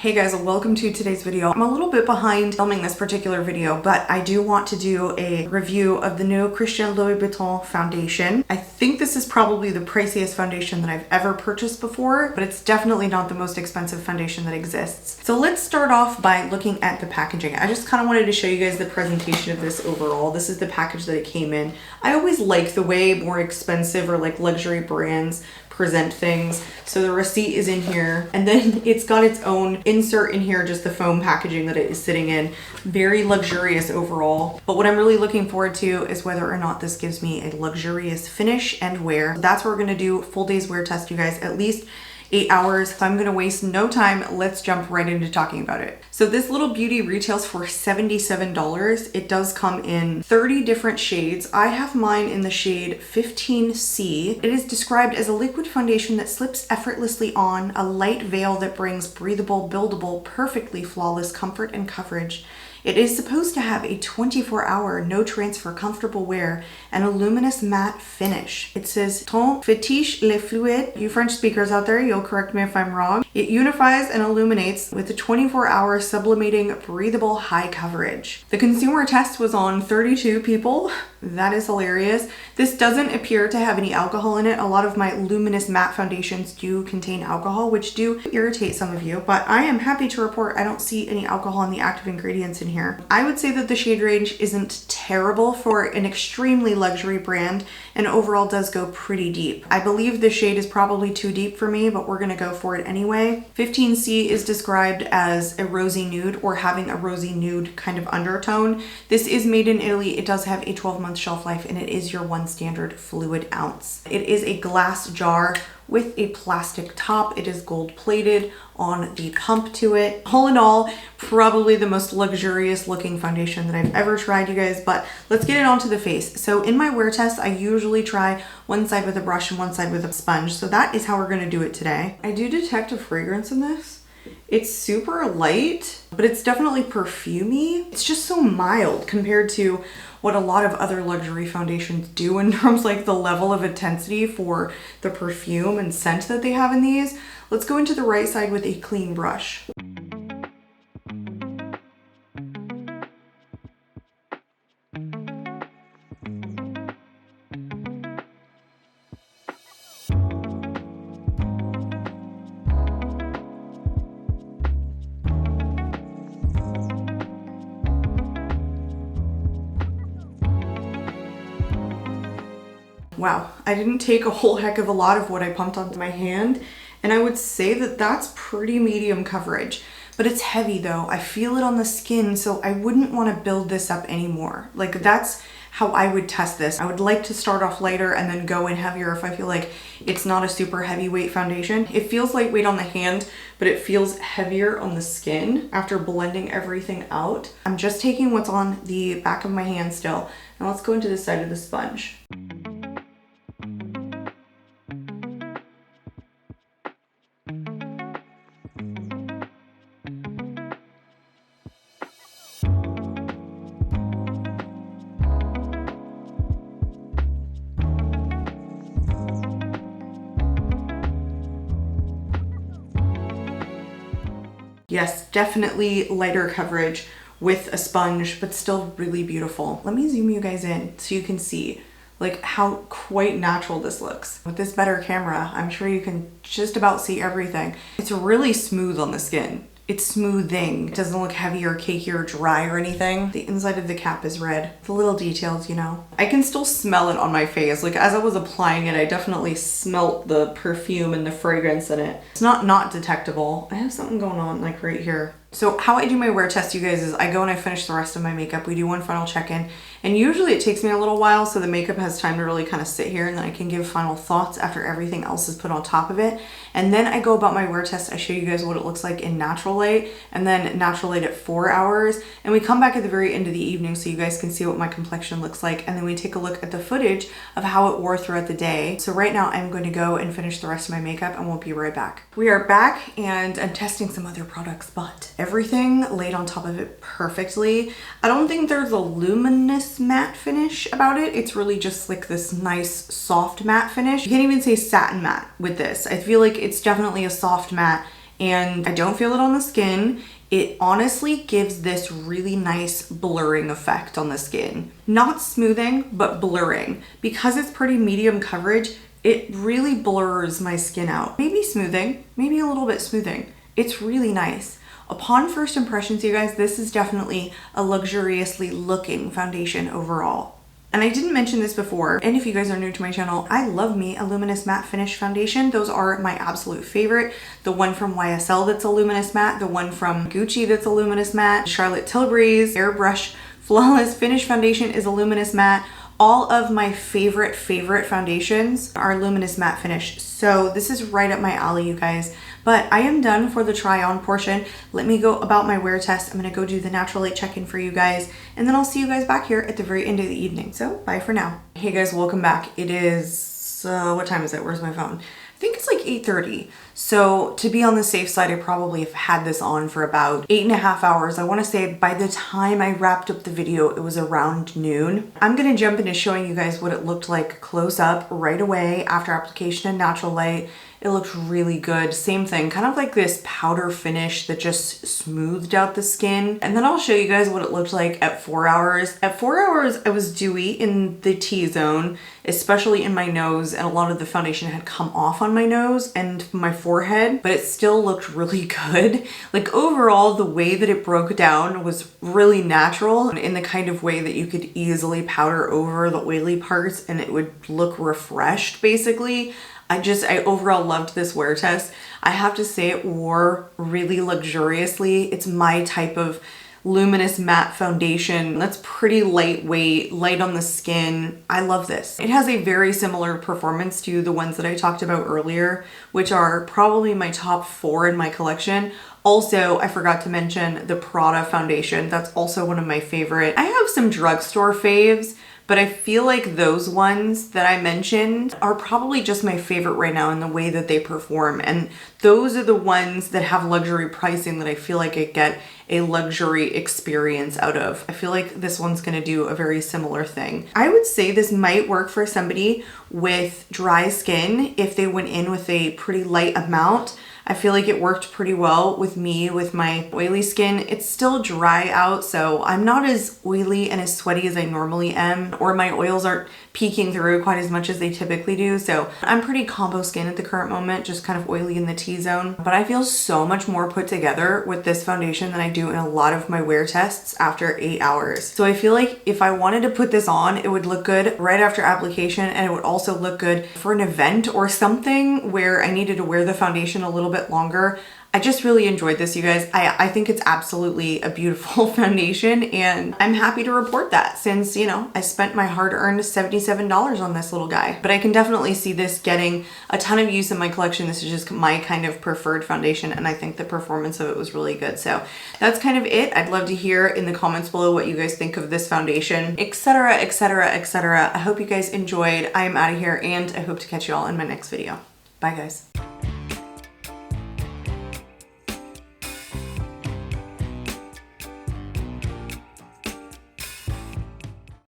Hey guys, welcome to today's video. I'm a little bit behind filming this particular video, but I do want to do a review of the new Christian Louboutin Foundation. I think this is probably the priciest foundation that I've ever purchased before, but it's definitely not the most expensive foundation that exists. So let's start off by looking at the packaging. I just kind of wanted to show you guys the presentation of this overall. This is the package that it came in. I always like the way more expensive or like luxury brands present things. So the receipt is in here, and then it's got its own insert in here, just the foam packaging that it is sitting in. Very luxurious overall. But what I'm really looking forward to is whether or not this gives me a luxurious finish and wear. That's what we're gonna do. Full day's wear test, you guys, at least 8 hours. So I'm gonna waste no time. Let's jump right into talking about it. So this little beauty retails for $77. It does come in 30 different shades. I have mine in the shade 15C. It is described as a liquid foundation that slips effortlessly on, a light veil that brings breathable, buildable, perfectly flawless comfort and coverage. It is supposed to have a 24-hour, no transfer, comfortable wear and a luminous matte finish. It says Teint, Fétiche, le Fluide. You French speakers out there, you'll correct me if I'm wrong. It unifies and illuminates with a 24-hour sublimating, breathable, high coverage. The consumer test was on 32 people. That is hilarious. This doesn't appear to have any alcohol in it. A lot of my luminous matte foundations do contain alcohol, which do irritate some of you, but I am happy to report I don't see any alcohol in the active ingredients in here. I would say that the shade range isn't terrible for an extremely luxury brand and overall does go pretty deep. I believe the shade is probably too deep for me, but we're gonna go for it anyway. 15C is described as a rosy nude or having a rosy nude kind of undertone. This is made in Italy. It does have a 12-month shelf life and it is your one standard fluid ounce. It is a glass jar with a plastic top. It is gold plated on the pump to it. All in all, probably the most luxurious looking foundation that I've ever tried, you guys, but let's get it onto the face. So in my wear test, I usually try one side with a brush and one side with a sponge. So that is how we're gonna do it today. I do detect a fragrance in this. It's super light, but it's definitely perfumey. It's just so mild compared to what a lot of other luxury foundations do in terms like the level of intensity for the perfume and scent that they have in these. Let's go into the right side with a clean brush. Wow, I didn't take a whole heck of a lot of what I pumped onto my hand, and I would say that that's pretty medium coverage, but it's heavy though. I feel it on the skin, so I wouldn't want to build this up anymore. Like that's how I would test this. I would like to start off lighter and then go in heavier if I feel like it's not a super heavyweight foundation. It feels lightweight on the hand, but it feels heavier on the skin after blending everything out. I'm just taking what's on the back of my hand still. Now let's go into the side of the sponge. Yes, definitely lighter coverage with a sponge, but still really beautiful. Let me zoom you guys in so you can see like how quite natural this looks. With this better camera, I'm sure you can just about see everything. It's really smooth on the skin. It's smoothing. It doesn't look heavy or cakey or dry or anything. The inside of the cap is red. The little details, you know. I can still smell it on my face. Like as I was applying it, I definitely smelt the perfume and the fragrance in it. It's not detectable. I have something going on like right here. So how I do my wear test, you guys, is I go and I finish the rest of my makeup. We do one final check-in, and usually it takes me a little while so the makeup has time to really kind of sit here, and then I can give final thoughts after everything else is put on top of it. And then I go about my wear test. I show you guys what it looks like in natural light and then natural light at 4 hours. And we come back at the very end of the evening so you guys can see what my complexion looks like. And then we take a look at the footage of how it wore throughout the day. So right now I'm going to go and finish the rest of my makeup and we'll be right back. We are back and I'm testing some other products, but everything laid on top of it perfectly. I don't think there's a luminous matte finish about it. It's really just like this nice soft matte finish. You can't even say satin matte with this. I feel like it's definitely a soft matte and I don't feel it on the skin. It honestly gives this really nice blurring effect on the skin. Not smoothing, but blurring. Because it's pretty medium coverage, it really blurs my skin out. Maybe smoothing, maybe a little bit smoothing. It's really nice. Upon first impressions, you guys, this is definitely a luxuriously looking foundation overall. And I didn't mention this before, and if you guys are new to my channel, I love me a luminous matte finish foundation. Those are my absolute favorite. The one from YSL that's a luminous matte, the one from Gucci that's a luminous matte, Charlotte Tilbury's Airbrush Flawless Finish Foundation is a luminous matte. All of my favorite foundations are luminous matte finish. So this is right up my alley, you guys. But I am done for the try on portion. Let me go about my wear test. I'm gonna go do the natural light check-in for you guys, and then I'll see you guys back here at the very end of the evening. So bye for now. Hey guys, welcome back. It is, what time is it? Where's my phone? I think it's like 8:30. So to be on the safe side, I probably have had this on for about 8.5 hours. I wanna say by the time I wrapped up the video, it was around noon. I'm gonna jump into showing you guys what it looked like close up right away after application in natural light. It looked really good. Same thing, kind of like this powder finish that just smoothed out the skin. And then I'll show you guys what it looked like at 4 hours. At 4 hours, I was dewy in the T-zone, especially in my nose, and a lot of the foundation had come off on my nose and my forehead, but it still looked really good. Like overall, the way that it broke down was really natural in the kind of way that you could easily powder over the oily parts and it would look refreshed basically. I overall loved this wear test. I have to say it wore really luxuriously. It's my type of luminous matte foundation that's pretty lightweight, light on the skin. I love this. It has a very similar performance to the ones that I talked about earlier, which are probably my top 4 in my collection. Also, I forgot to mention the Prada foundation. That's also one of my favorite. I have some drugstore faves, but I feel like those ones that I mentioned are probably just my favorite right now in the way that they perform. And those are the ones that have luxury pricing that I feel like I get a luxury experience out of. I feel like this one's gonna do a very similar thing. I would say this might work for somebody with dry skin if they went in with a pretty light amount. I feel like it worked pretty well with me with my oily skin. It's still dry out, so I'm not as oily and as sweaty as I normally am, or my oils aren't peeking through quite as much as they typically do. So I'm pretty combo skin at the current moment, just kind of oily in the T-zone. But I feel so much more put together with this foundation than I do in a lot of my wear tests after 8 hours. So I feel like if I wanted to put this on, it would look good right after application, and it would also look good for an event or something where I needed to wear the foundation a little bit longer. I just really enjoyed this, you guys. I think it's absolutely a beautiful foundation, and I'm happy to report that since, you know, I spent my hard-earned $77 on this little guy. But I can definitely see this getting a ton of use in my collection. This is just my kind of preferred foundation, and I think the performance of it was really good. So that's kind of it. I'd love to hear in the comments below what you guys think of this foundation, etc., etc., etc. I hope you guys enjoyed. I am out of here, and I hope to catch you all in my next video. Bye, guys.